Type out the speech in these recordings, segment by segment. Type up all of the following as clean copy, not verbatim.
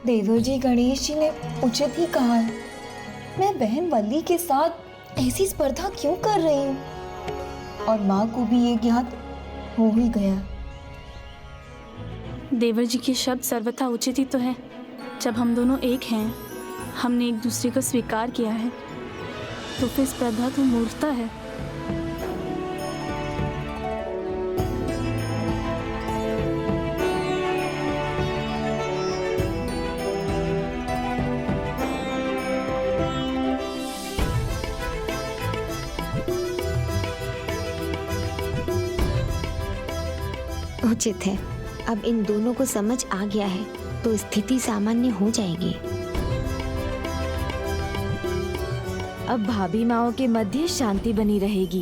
देवर जी गणेश जी ने उचित ही कहा है। मैं बहन वल्ली के साथ ऐसी स्पर्धा क्यों कर रही हूँ? और माँ को भी ये ज्ञात हो ही गया। देवर जी के शब्द सर्वथा उचित ही तो है। जब हम दोनों एक हैं, हमने एक दूसरे को स्वीकार किया है, तो फिर स्पर्धा तो मूर्खता है। उचित है। अब इन दोनों को समझ आ गया है तो स्थिति सामान्य हो जाएगी। अब भाभी माओं के मध्य शांति बनी रहेगी।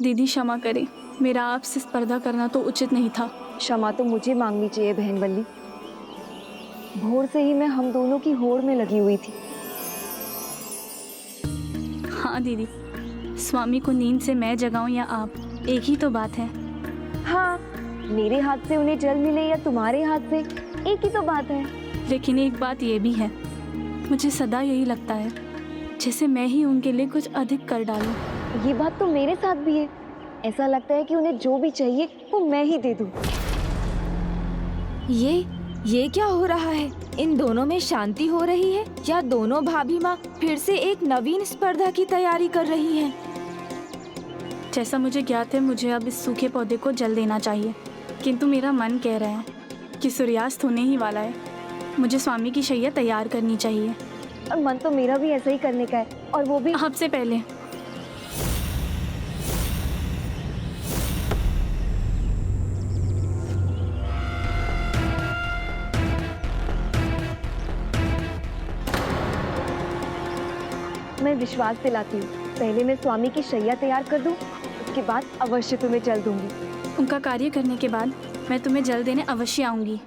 दीदी क्षमा करें, मेरा आपसे स्पर्धा करना तो उचित नहीं था। क्षमा तो मुझे मांगनी चाहिए बहन वल्ली। भोर से ही मैं हम दोनों की होड़ में लगी हुई थी। हाँ दीदी, स्वामी को नींद से मैं जगाऊं या आप, एक ही तो बात है। हाँ, मेरे हाथ से उन्हें जल मिले या तुम्हारे हाथ से, एक ही तो बात है। लेकिन एक बात ये भी है, मुझे सदा यही लगता है जैसे मैं ही उनके लिए कुछ अधिक कर डालूं। ये बात तो मेरे साथ भी है। ऐसा लगता है कि उन्हें जो भी चाहिए वो मैं ही दे दूं। ये क्या हो रहा है? इन दोनों में शांति हो रही है या दोनों भाभी माँ फिर से एक नवीन स्पर्धा की तैयारी कर रही हैं? जैसा मुझे ज्ञात है, मुझे अब इस सूखे पौधे को जल देना चाहिए, किंतु मेरा मन कह रहा है कि सूर्यास्त होने ही वाला है। मुझे स्वामी की शैया तैयार करनी चाहिए। और मन तो मेरा भी ऐसा ही करने का है, और वो भी आपसे पहले। मैं विश्वास दिलाती हूँ, पहले मैं स्वामी की शैया तैयार कर दूं, उसके बाद अवश्य तुम्हें जल दूंगी। उनका कार्य करने के बाद मैं तुम्हें जल देने अवश्य आऊंगी।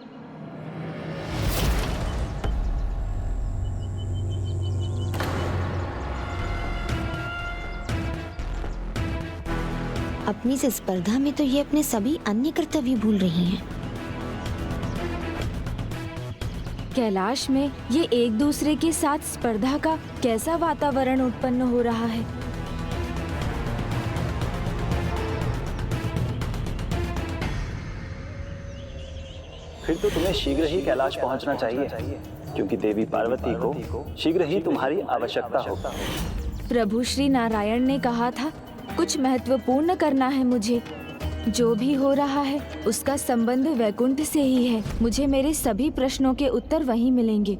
अपनी इस स्पर्धा में तो ये अपने सभी अन्य कर्तव्य भूल रही हैं। कैलाश में ये एक दूसरे के साथ स्पर्धा का कैसा वातावरण उत्पन्न हो रहा है? फिर तो तुम्हें शीघ्र ही कैलाश पहुंचना चाहिए, क्योंकि देवी पार्वती को शीघ्र ही तुम्हारी आवश्यकता होता है। प्रभु श्री नारायण ने कहा था कुछ महत्वपूर्ण करना है मुझे। जो भी हो रहा है उसका संबंध वैकुंठ से ही है। मुझे मेरे सभी प्रश्नों के उत्तर वहीं मिलेंगे।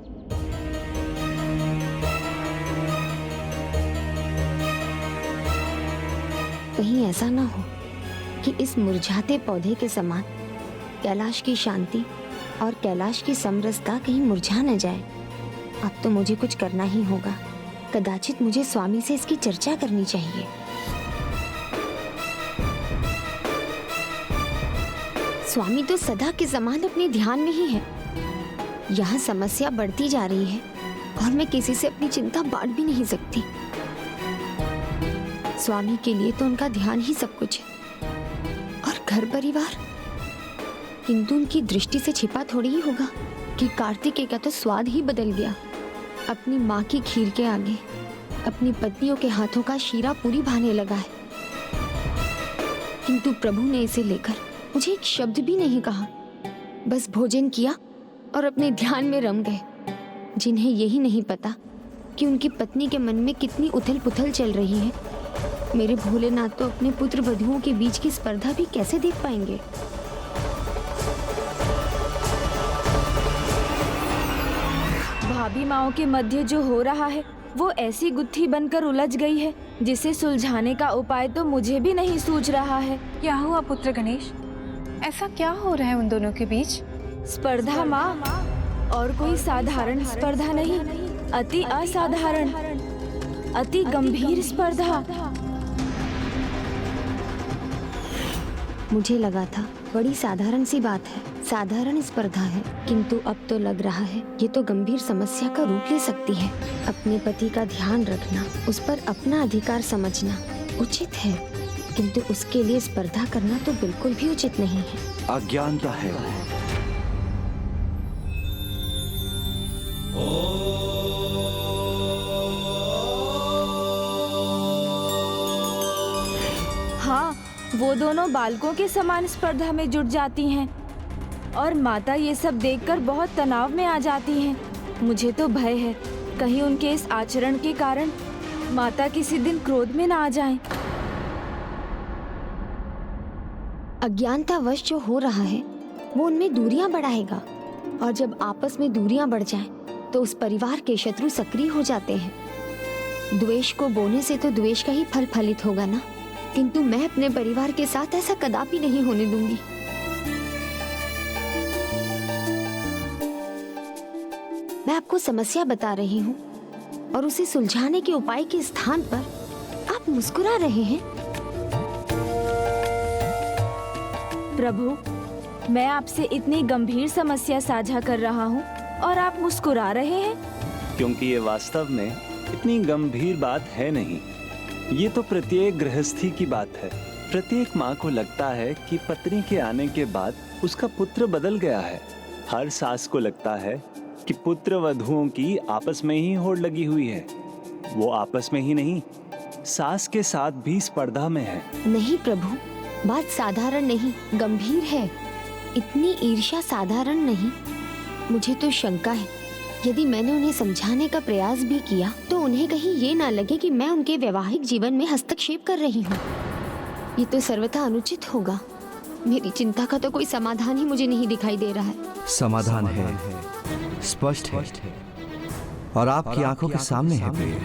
कहीं ऐसा ना हो कि इस मुरझाते पौधे के समान कैलाश की शांति और कैलाश की समरसता कहीं मुरझा न जाए। अब तो मुझे कुछ करना ही होगा। कदाचित मुझे स्वामी से इसकी चर्चा करनी चाहिए। स्वामी तो सदा के समान अपने ध्यान में ही है। यहाँ समस्या बढ़ती जा रही है और मैं किसी से अपनी चिंता बांट भी नहीं सकती। स्वामी के लिए तो उनका ध्यान ही सब कुछ है और घर परिवार, किंतु उनकी दृष्टि से छिपा थोड़ी ही होगा कि कार्तिकेय का तो स्वाद ही बदल गया। अपनी माँ की खीर के आगे अपनी पत्नियों के हाथों का शीरा पूरी भाने लगा है, किंतु प्रभु ने इसे लेकर मुझे एक शब्द भी नहीं कहा। बस भोजन किया और अपने ध्यान में रम गए। जिन्हें यही नहीं पता कि उनकी पत्नी के मन में कितनी उथल पुथल चल रही है। मेरे भोलेनाथ तो अपने पुत्र वधुओं के बीच की स्पर्धा भी कैसे देख पाएंगे। भाभी माओं के मध्य जो हो रहा है वो ऐसी गुत्थी बनकर उलझ गई है जिसे सुलझाने का उपाय तो मुझे भी नहीं सूझ रहा है। क्या हुआ पुत्र गणेश? ऐसा क्या हो रहा है उन दोनों के बीच? स्पर्धा माँ, और कोई साधारण स्पर्धा नहीं, अति असाधारण, अति गंभीर स्पर्धा। मुझे लगा था बड़ी साधारण सी बात है, साधारण स्पर्धा है, किंतु अब तो लग रहा है ये तो गंभीर समस्या का रूप ले सकती है। अपने पति का ध्यान रखना, उस पर अपना अधिकार समझना उचित है, किंतु उसके लिए स्पर्धा करना तो बिल्कुल भी उचित नहीं है। अज्ञानता है। हाँ, वो दोनों बालकों के समान स्पर्धा में जुट जाती हैं और माता ये सब देखकर बहुत तनाव में आ जाती हैं। मुझे तो भय है कहीं उनके इस आचरण के कारण माता किसी दिन क्रोध में ना आ जाएं। अज्ञानतावश जो हो रहा है वो उनमें दूरियां बढ़ाएगा, और जब आपस में दूरियां बढ़ जाएं तो उस परिवार के शत्रु सक्रिय हो जाते हैं। द्वेष को बोने से तो द्वेष का ही फल फलित होगा ना, किंतु मैं अपने परिवार के साथ ऐसा कदापि नहीं होने दूंगी। मैं आपको समस्या बता रही हूँ और उसे सुलझाने के उपाय के स्थान पर आप मुस्कुरा रहे हैं। प्रभु, मैं आपसे इतनी गंभीर समस्या साझा कर रहा हूँ और आप मुस्कुरा रहे हैं। क्योंकि ये वास्तव में इतनी गंभीर बात है नहीं। ये तो प्रत्येक गृहस्थी की बात है। प्रत्येक माँ को लगता है कि पत्नी के आने के बाद उसका पुत्र बदल गया है। हर सास को लगता है कि पुत्र वधुओं की आपस में ही होड़ लगी हुई है। वो आपस में ही नहीं, सास के साथ भी स्पर्धा में है। नहीं प्रभु, बात साधारण नहीं, गंभीर है। इतनी ईर्ष्या साधारण नहीं। मुझे तो शंका है, यदि मैंने उन्हें समझाने का प्रयास भी किया तो उन्हें कहीं ये ना लगे कि मैं उनके वैवाहिक जीवन में हस्तक्षेप कर रही हूँ। ये तो सर्वथा अनुचित होगा। मेरी चिंता का तो कोई समाधान ही मुझे नहीं दिखाई दे रहा है। समाधान है, स्पष्ट है और आपकी आंखों के सामने है प्रिय।